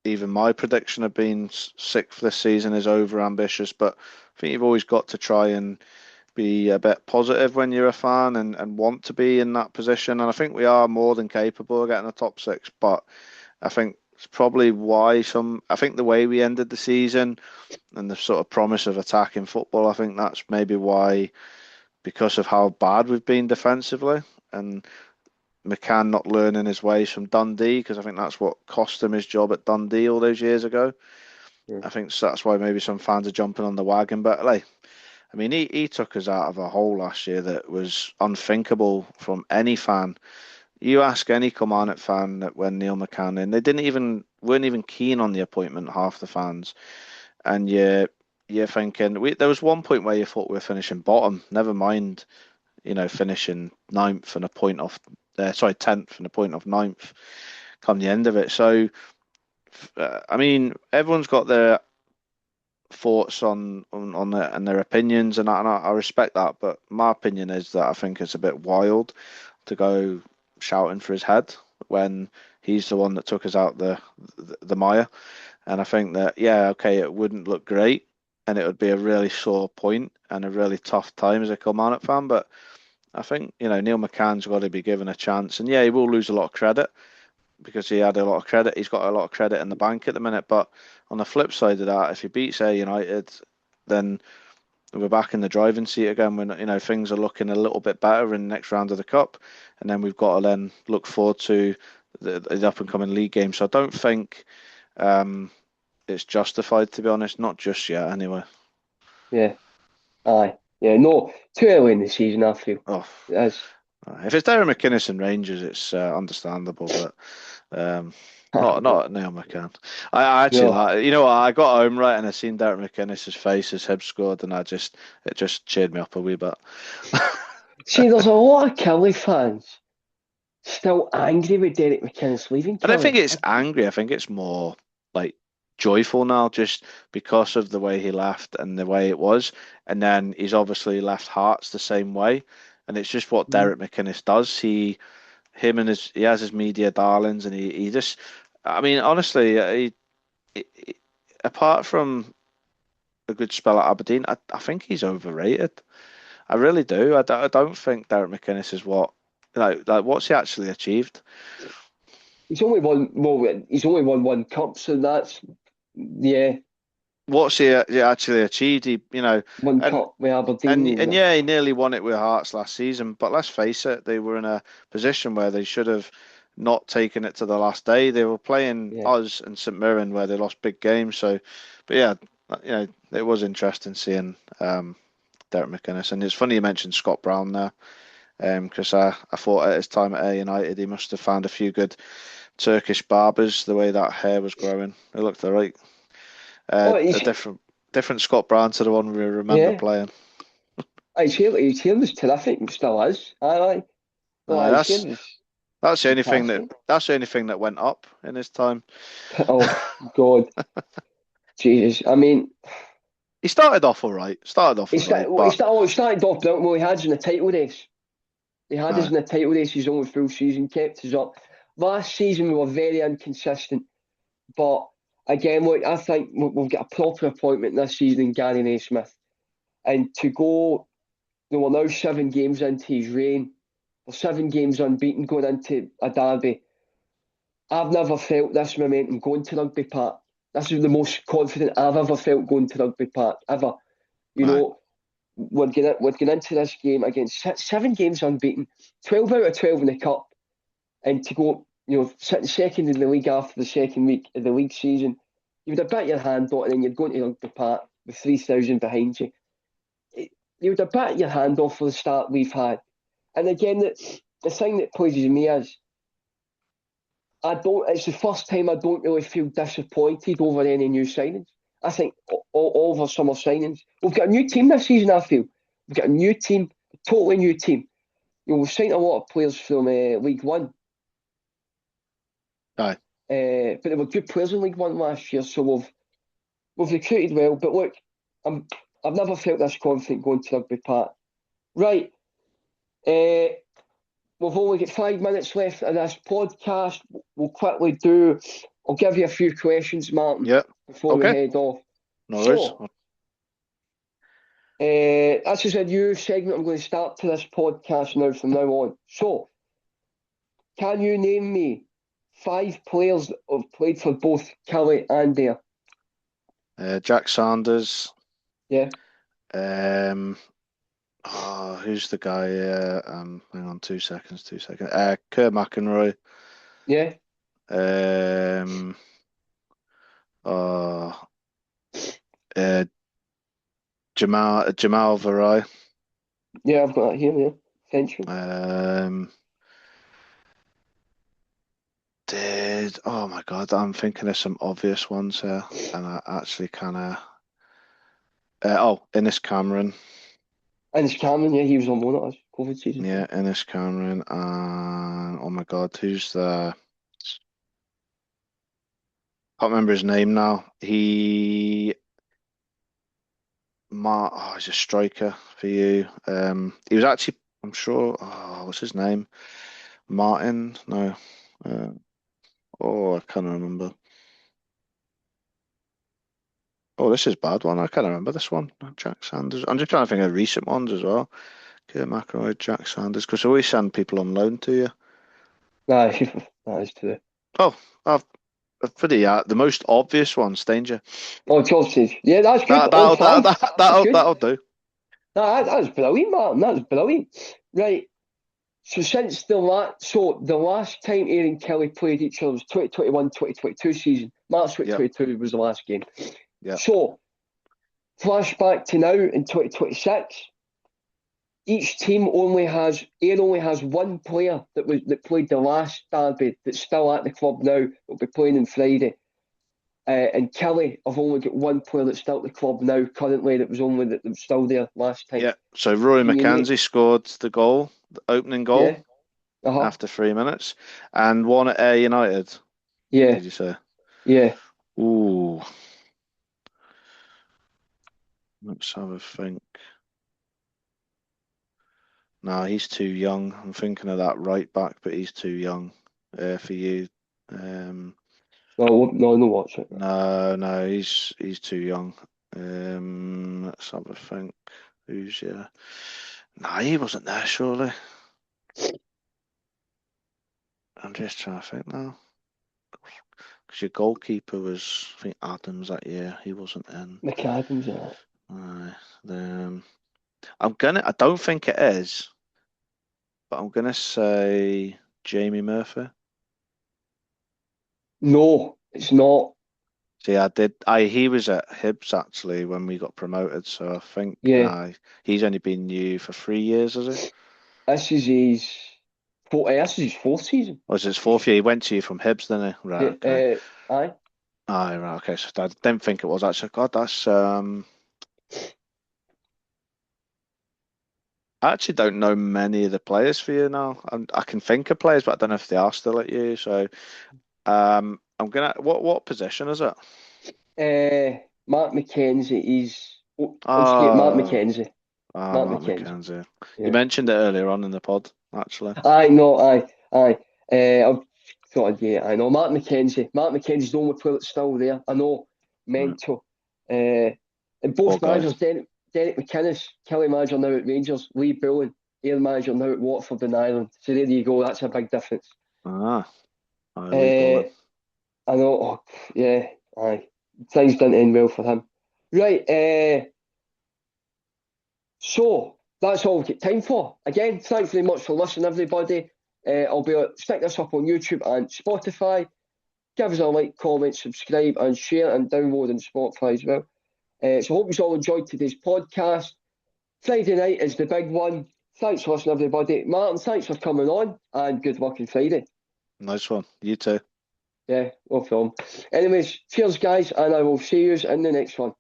Speaker 2: even my prediction of being sixth this season is over ambitious, but I think you've always got to try and be a bit positive when you're a fan and want to be in that position. And I think we are more than capable of getting a top six, but I think it's probably why I think the way we ended the season and the sort of promise of attacking football, I think that's maybe why, because of how bad we've been defensively and McCann not learning his ways from Dundee, because I think that's what cost him his job at Dundee all those years ago. I think that's why maybe some fans are jumping on the wagon. But like, I mean, he took us out of a hole last year that was unthinkable from any fan. You ask any Kilmarnock fan that when Neil McCann in, they weren't even keen on the appointment, half the fans. And you're thinking, there was one point where you thought we were finishing bottom, never mind, finishing ninth and a point off, 10th and a point off ninth come the end of it. So, I mean, everyone's got their thoughts on it and their opinions, and I respect that. But my opinion is that I think it's a bit wild to go shouting for his head when he's the one that took us out the mire. And I think that, yeah, okay, it wouldn't look great, and it would be a really sore point and a really tough time as a Kilmarnock fan. But I think, Neil McCann's got to be given a chance. And yeah, he will lose a lot of credit because he had a lot of credit. He's got a lot of credit in the bank at the minute. But on the flip side of that, if he beats United, then we're back in the driving seat again when, things are looking a little bit better in the next round of the Cup. And then we've got to then look forward to the up-and-coming league game. So I don't think it's justified, to be honest. Not just yet, anyway.
Speaker 1: Yeah. Aye. Yeah, no, too early in the season, I feel.
Speaker 2: Oh.
Speaker 1: Yes.
Speaker 2: If it's Darren McInnes and Rangers, it's understandable, but not Neil McCann. I actually I got home right and I seen Darren McInnes' face as Hibs scored, and it just cheered me up a wee bit.
Speaker 1: See, there's a lot of Killie fans still angry with Derek McInnes leaving.
Speaker 2: I don't think it's angry. I think it's more like joyful now, just because of the way he left and the way it was. And then he's obviously left Hearts the same way. And it's just what Derek McInnes does. He has his media darlings, and he just, I mean, honestly, apart from a good spell at Aberdeen, I think he's overrated. I really do. I don't think Derek McInnes is what's he actually achieved?
Speaker 1: He's only won one cup, so that's, yeah.
Speaker 2: What's he actually achieved? He,
Speaker 1: one cup with Aberdeen,
Speaker 2: and yeah, he nearly won it with Hearts last season. But let's face it, they were in a position where they should have not taken it to the last day. They were playing us and St Mirren, where they lost big games. So, but yeah, it was interesting seeing Derek McInnes. And it's funny you mentioned Scott Brown there, because I thought at his time at United he must have found a few good Turkish barbers. The way that hair was growing, it looked alright. A different Scott Brown to the one we remember playing.
Speaker 1: His hair was terrific, and still is.
Speaker 2: That's the only thing that went up in his time.
Speaker 1: Oh God, Jesus! I mean,
Speaker 2: he started off all right.
Speaker 1: He started off brilliant. Well, he had us in the title race. He had us in the title race his own full season, kept us up. Last season we were very inconsistent, but again, look, I think we've got a proper appointment this season in Gary Naismith. And to go, we're now 7 games into his reign. We're 7 games unbeaten going into a derby. I've never felt this momentum going to Rugby Park. This is the most confident I've ever felt going to Rugby Park, ever. We're getting into this game against 7 games unbeaten, 12 out of 12 in the Cup, and to go, sitting second in the league after the second week of the league season, you would have bit your hand on it, and you're going to Rugby Park with 3,000 behind you. You would have bit your hand off for the start we've had. And again, the thing that pleases me is, it's the first time I don't really feel disappointed over any new signings. I think all of our summer signings, we've got a new team this season, I feel. We've got a new team, a totally new team. we've signed a lot of players from League One.
Speaker 2: Aye.
Speaker 1: But there were good players in League One last year, so we've recruited well. But look, I've never felt this confident going to Rugby Park. Right. We've only got 5 minutes left in this podcast. We'll quickly I'll give you a few questions, Martin,
Speaker 2: Yeah.
Speaker 1: before we
Speaker 2: Okay.
Speaker 1: head off.
Speaker 2: No worries.
Speaker 1: So, this is a new segment I'm going to start to this podcast now from now on. So, can you name me 5 players that have played for both Killie and Ayr?
Speaker 2: Jack Sanders.
Speaker 1: Yeah.
Speaker 2: Who's the guy? Hang on, 2 seconds. Kerr McEnroy.
Speaker 1: Yeah.
Speaker 2: Jamal Varai.
Speaker 1: Yeah, I've got that here, yeah. Central.
Speaker 2: Oh my God, I'm thinking of some obvious ones here, and I actually kind of. Innes Cameron.
Speaker 1: Innes Cameron, yeah, he was on loan at us, COVID season.
Speaker 2: Yeah, Innes Cameron, and oh my God, who's the? Can't remember his name now. He's a striker for you. He was actually, I'm sure. Oh, what's his name? Martin? No. I can't remember. Oh, this is a bad one. I can't remember this one. Jack Sanders. I'm just trying to think of recent ones as well. Kerr McElroy, Jack Sanders, because I always send people on loan to you.
Speaker 1: Aye, that is true.
Speaker 2: Oh, for the most obvious one, Stanger.
Speaker 1: Oh, Chelsea. Yeah, that's good.
Speaker 2: That'll do.
Speaker 1: That's brilliant, Martin. That's brilliant. Right. So since the last time Ayr and Killie played each other was 2021-2022 season. March 2022 was the last game.
Speaker 2: Yeah.
Speaker 1: So flashback to now in 2026. Each team Ayr only has one player that played the last derby that's still at the club now. Will be playing on Friday. And Killie have only got one player that's still at the club now currently that was still there last time.
Speaker 2: Yeah. So Rory McKenzie scored the opening goal,
Speaker 1: yeah.
Speaker 2: After 3 minutes, and one at Ayr United.
Speaker 1: Yeah.
Speaker 2: Did you say?
Speaker 1: Yeah.
Speaker 2: Ooh. Let's have a think. No, he's too young. I'm thinking of that right back, but he's too young for you.
Speaker 1: No, watch it.
Speaker 2: No, he's too young. Let's have a think. Who's he wasn't there, surely. I'm just trying to think now. Because your goalkeeper was, I think, Adams that year. He wasn't in.
Speaker 1: McAdams, yeah.
Speaker 2: I don't think it is, but I'm gonna say Jamie Murphy.
Speaker 1: No, it's not.
Speaker 2: See, he was at Hibs actually when we got promoted, so I think he's only been new for 3 years, is it?
Speaker 1: This is his fourth season.
Speaker 2: Was his fourth year? He went to you from Hibs, didn't he? Right. Okay.
Speaker 1: Aye.
Speaker 2: Aye, right. Okay. So I didn't think it was actually. God, that's I actually don't know many of the players for you now. I can think of players, but I don't know if they are still at you. So, I'm gonna. What position is it?
Speaker 1: Mark McKenzie is. Mark McKenzie.
Speaker 2: Mark McKenzie.
Speaker 1: Yeah.
Speaker 2: You mentioned it earlier on in the pod, actually.
Speaker 1: Aye. I thought, I know Mark McKenzie. Mark McKenzie's the only player that's still there. I know, mental. Right. And both managers, Derek McInnes, Killie manager now at Rangers, Lee Bullen, Ayr manager now at Watford in Ireland. So there you go. That's a big difference.
Speaker 2: I
Speaker 1: know. Oh, yeah. Aye. Things didn't end well for him. Right. So that's all we've got time for. Again, thanks very much for listening, everybody. I'll stick this up on YouTube and Spotify. Give us a like, comment, subscribe, and share, and download on Spotify as well. So I hope you all enjoyed today's podcast. Friday night is the big one. Thanks for listening, everybody. Martin, thanks for coming on, and good luck on Friday.
Speaker 2: Nice one. You too.
Speaker 1: Yeah, no problem. Anyways, cheers, guys, and I will see you in the next one.